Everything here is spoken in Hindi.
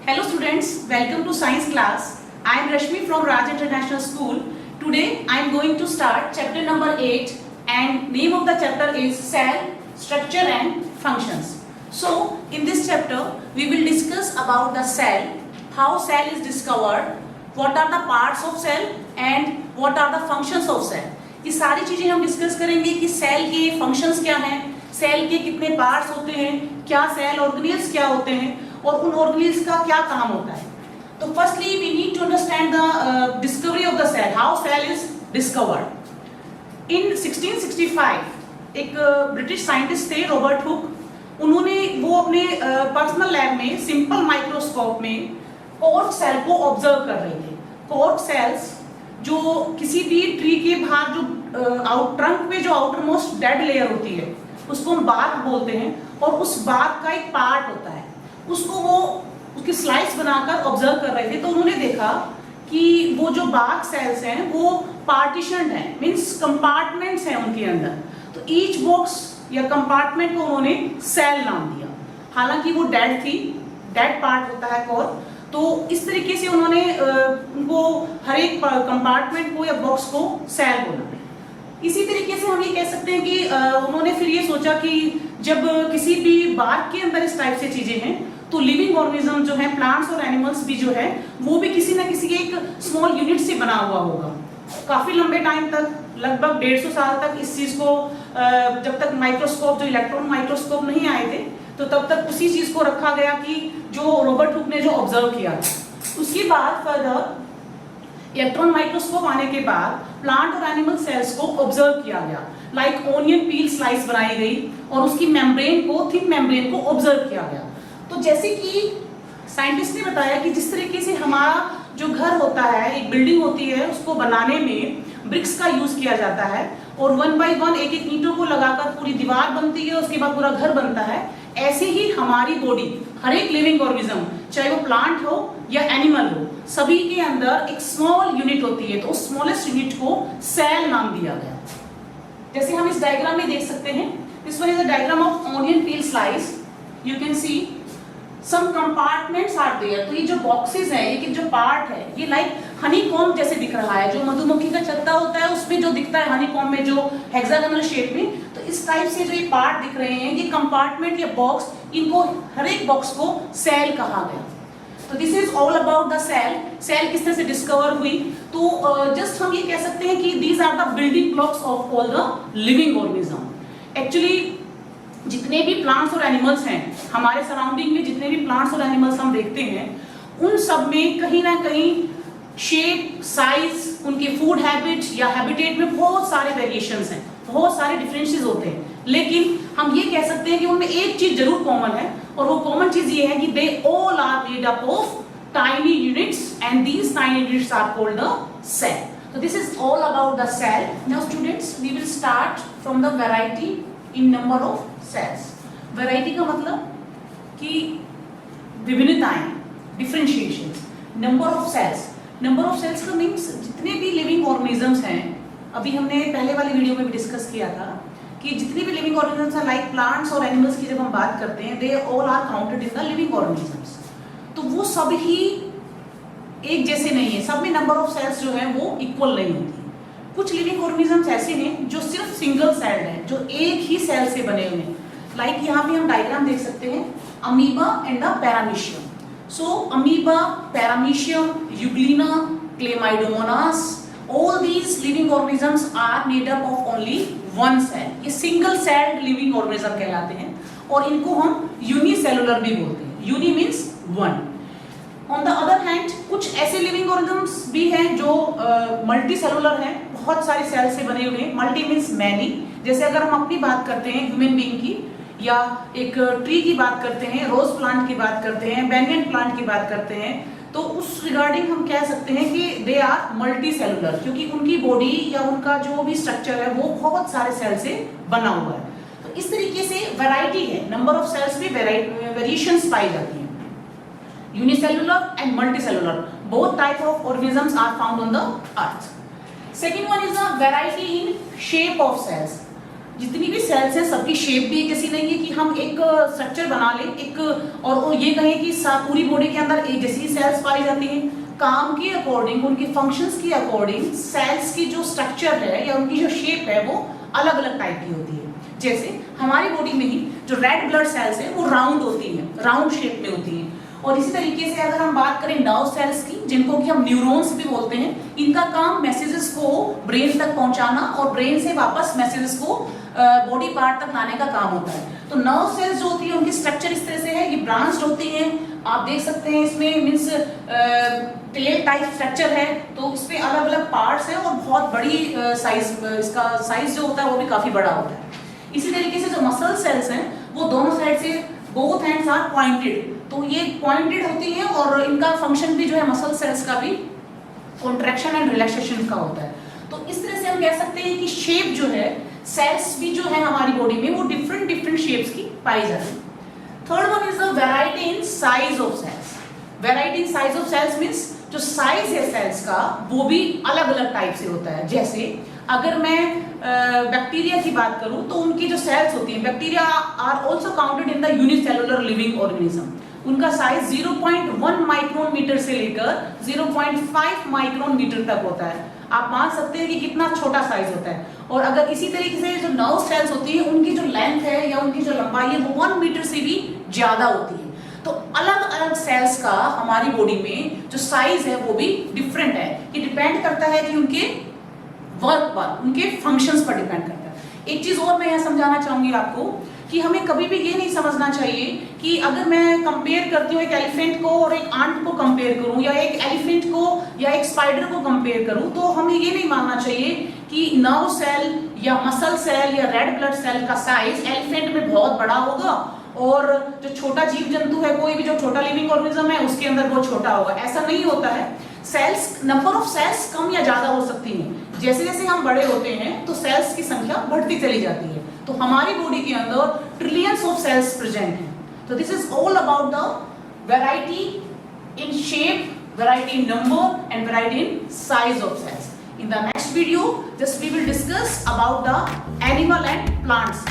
Hello students, welcome to science class. I am Rashmi from Raj International School. Today I am going to start chapter number 8 and name of the chapter is Cell, Structure and Functions. So in this chapter we will discuss about the cell, how cell is discovered, what are the parts of cell and what are the functions of cell. ये सारी चीजें हम डिस्कस करेंगे कि सेल के फंक्शंस क्या हैं, सेल के कितने पार्ट्स होते हैं, क्या सेल ऑर्गेनेल्स क्या होते हैं और उन ऑर्गेनेल्स का क्या काम होता है. तो firstly we need to understand the discovery of the cell, how cell is discovered. In 1665 एक ब्रिटिश साइंटिस्ट थे रॉबर्ट हुक. उन्होंने वो अपने पर्सनल लैब में सिंपल माइक्रोस्कोप में कॉर्क सेल को ऑब्जर्व कर रहे थे. कॉर्क सेल्स जो किसी भी ट्री के बाहर जो ट्रंक पे जो आउटर मोस्ट डेड लेयर होती है उसको हम बार्क बोलते हैं और उस बार्क का एक पार्ट होता है, उसको वो उसकी स्लाइस बनाकर ऑब्जर्व कर रहे थे. तो उन्होंने देखा कि वो जो बार्क सेल्स हैं वो पार्टीशन्ड हैं, मींस कंपार्टमेंट्स हैं उनके अंदर. तो ईच बॉक्स या कंपार्टमेंट को उन्होंने सेल नाम दिया. हालांकि वो डेड थी, डेड पार्ट होता है कॉर्क. तो इस तरीके से उन्होंने उनको हर एक कंपार्टमेंट को या बॉक्स को सेल बोला. इसी तरीके से हम ये कह सकते हैं कि उन्होंने फिर ये सोचा कि जब किसी भी बार्क के अंदर इस टाइप से चीजें हैं तो लिविंग ऑर्गेनिज्म जो है, प्लांट्स और एनिमल्स भी जो है वो भी किसी ना किसी एक स्मॉल यूनिट से बना हुआ होगा. काफी लंबे टाइम तक, लगभग 150 साल तक इस चीज को, जब तक माइक्रोस्कोप जो इलेक्ट्रॉन माइक्रोस्कोप नहीं आए थे तो तब तक उसी चीज को रखा गया कि जो रॉबर्ट हुक ने जो ऑब्जर्व किया. उसके बाद फर्दर इलेक्ट्रॉन माइक्रोस्कोप आने के बाद प्लांट और एनिमल सेल्स को ऑब्जर्व किया गया. लाइक ओनियन पील स्लाइस बनाई गई और उसकी मेम्ब्रेन को, थिक मेम्ब्रेन को ऑब्जर्व किया गया. तो जैसे कि साइंटिस्ट ने बताया कि जिस तरीके से हमारा जो घर होता है, एक बिल्डिंग होती है, उसको बनाने में ब्रिक्स का यूज किया जाता है और 1 बाय 1 एक एक ईंटों को लगाकर पूरी दीवार बनती है, उसके बाद पूरा घर बनता है. ऐसे ही हमारी बॉडी, हर एक लिविंग ऑर्गेनिज्म, चाहे वो प्लांट हो या एनिमल हो, सभी के अंदर एक स्मॉल यूनिट होती है. तो उस स्मॉलेस्ट यूनिट को सेल नाम दिया गया. जैसे हम इस डायग्राम में देख सकते हैं, this one is a diagram of onion peel slice. You can see some compartments are there. तो ये जो बॉक्सेस हैं, ये जो पार्ट है, ये लाइक हनी कॉम्ब जैसे दिख रहा है. जो मधुमक्खी का छत्ता होता है उसमें जो दिखता है हनी कॉम्ब में, जो हेक्सागोनल शेप में, तो इस टाइप से जो ये पार्ट दिख रहे हैं, ये कंपार्टमेंट या बॉक्स, इनको हर एक बॉक्स को सेल कहा गया. तो this is all about the cell. Cell किस तरह से डिस्कवर हुई, तो जस्ट हम ये कह सकते हैं कि these are the building blocks of all the living organism. Actually जितने भी प्लांट्स और एनिमल्स हैं हमारे सराउंडिंग में, जितने भी प्लांट्स और एनिमल्स हम देखते हैं, उन सब में कहीं ना कहीं शेप, साइज, उनके फूड हैबिट या हैबिटेट में बहुत सारे वेरिएशंस हैं, बहुत सारे डिफरेंसेस होते हैं. लेकिन हम ये कह सकते हैं कि उनमें एक चीज जरूर कॉमन है और वो कॉमन चीज ये है कि they all are made up of tiny units and these tiny units are called the cell. So this is all about the cell. Now students, we will start from the variety in number of cells. Variety का मतलब कि विभिन्नताएं, differentiation. Number of cells. Number of cells का मीन्स जितने भी लिविंग ऑर्गेनिजम्स हैं, अभी हमने पहले वाली वीडियो में भी डिस्कस किया था कि जितने भी लिविंग ऑर्गेनिजम्स हैं, लाइक प्लांट्स और एनिमल्स की जब हम बात करते हैं, they all are counted in the living organisms. तो वो सब ही एक जैसे नहीं है, सब में नंबर ऑफ सेल्स जो है वो इक्वल नहीं होती. कुछ लिविंग ऑर्गेनिजम्स ऐसे हैं जो सिर्फ सिंगल सेल्ड हैं, जो एक ही सेल से बने हुए हैं. लाइक यहाँ पे हम डायग्राम देख सकते हैं, amoeba and the paramecium. So amoeba, paramecium, Euglena, Chlamydomonas, all these living organisms are made up of only one cell. ये सिंगल सेल्ड लिविंग ऑर्गेनिज्म कहलाते हैं और इनको हम यूनिसेलुलर भी बोलते हैं. Uni means one. On the other hand कुछ ऐसे लिविंग ऑर्गेनिजम्स भी हैं जो मल्टी सेलुलर हैं, बहुत सारे सेल से बने हुए हैं. Multi means many. जैसे अगर हम अपनी बात करते हैं ह्यूमन बीइंग की, या एक ट्री की बात करते हैं, रोज प्लांट की बात करते हैं, बैंगन प्लांट की बात करते हैं, तो उस रिगार्डिंग हम कह सकते हैं कि दे आर मल्टी सेलुलर, क्योंकि उनकी बॉडी या उनका जो भी स्ट्रक्चर है वो बहुत सारे सेल से बना हुआ है. तो इस तरीके से वैरायटी है, नंबर ऑफ सेल्स में वेरिएशंस पाई जाती हैं. Unicellular and multicellular, both type of organisms are found on the earth. Second one is a variety in shape of cells. जितनी भी सेल्स हैं सबकी शेप भी एक ऐसी नहीं है कि हम एक स्ट्रक्चर बना लें एक और ये कहें कि पूरी बॉडी के अंदर एक जैसी सेल्स पाई जाती हैं। काम के अकॉर्डिंग, उनके फंक्शंस के अकॉर्डिंग सेल्स की जो स्ट्रक्चर है या उनकी जो शेप है वो अलग अलग टाइप की होती है। जैसे हमारी बॉडी में ही जो रेड ब्लड सेल्स है वो राउंड होती हैं, राउंड शेप में होती हैं। और इसी तरीके से अगर हम बात करें नर्व सेल्स की, जिनको कि हम न्यूरॉन्स भी बोलते हैं, इनका काम मैसेजेस को ब्रेन तक पहुंचाना और ब्रेन से वापस मैसेजेस को बॉडी पार्ट तक लाने का काम होता है। तो नर्व सेल्स जो होती है उनकी स्ट्रक्चर इस तरह से है, ये ब्रांच्ड होती हैं। आप देख सकते हैं इसमें मींस टेल टाइप स्ट्रक्चर है, तो इसमें अलग अलग पार्ट्स हैं और बहुत बड़ी साइज, इसका साइज जो होता है वो भी काफी बड़ा होता है। इसी तरीके से जो मसल सेल्स हैं वो दोनों साइड से बोथ हैंड्स आर पॉइंटेड, तो ये पॉइंटेड होती है और इनका फंक्शन भी जो है मसल सेल्स का भी कॉन्ट्रैक्शन एंड रिलैक्सेशन का होता है। तो इस तरह से हम कह सकते हैं कि शेप जो है सेल्स भी जो है हमारी बॉडी में वो डिफरेंट डिफरेंट शेप्स की पाई जाती है। Third one is the variety in size of cells. Variety in size of cells means जो साइज है सेल्स का वो भी अलग अलग टाइप से होता है। जैसे अगर मैं बैक्टीरिया की बात करूं तो उनकी जो सेल्स होती हैं, bacteria are also counted in the unicellular living organism. उनका साइज 0.1 माइक्रोन मीटर से लेकर 0.5 माइक्रोन मीटर तक होता है। आप मान सकते हैं कि कितना छोटा साइज होता है। और अगर इसी तरीके से जो नर्व सेल्स होती है उनकी जो लेंथ है या उनकी जो लंबाई है वो 1 मीटर से भी ज्यादा होती है। तो अलग अलग सेल्स का हमारी बॉडी में जो साइज है वो भी डिफरेंट है। ये डिपेंड करता है कि उनके वर्क पर, उनके फंक्शंस पर डिपेंड करता है। एक चीज और मैं यहाँ समझाना चाहूंगी आपको कि हमें कभी भी ये नहीं समझना चाहिए कि अगर मैं कंपेयर करती हूँ एक एलिफेंट को और एक आंट को कंपेयर करूं या एक एलिफेंट को या एक स्पाइडर को कंपेयर करूं, तो हमें ये नहीं मानना चाहिए कि नर्व सेल या मसल सेल या रेड ब्लड सेल का साइज एलिफेंट में बहुत बड़ा होगा और जो छोटा जीव जंतु है, कोई भी जो छोटा लिविंग ऑर्गेनिज्म है उसके अंदर बहुत छोटा होगा। ऐसा नहीं होता है। सेल्स, नंबर ऑफ सेल्स कम या ज्यादा हो सकती हैं। जैसे जैसे हम बड़े होते हैं तो सेल्स की संख्या बढ़ती चली जाती है। तो हमारी बॉडी के अंदर ट्रिलियंस ऑफ सेल्स प्रेजेंट हैं। तो this is all about the variety in shape, variety in number and variety in size of cells. In the next video, just we will discuss about the animal and plants.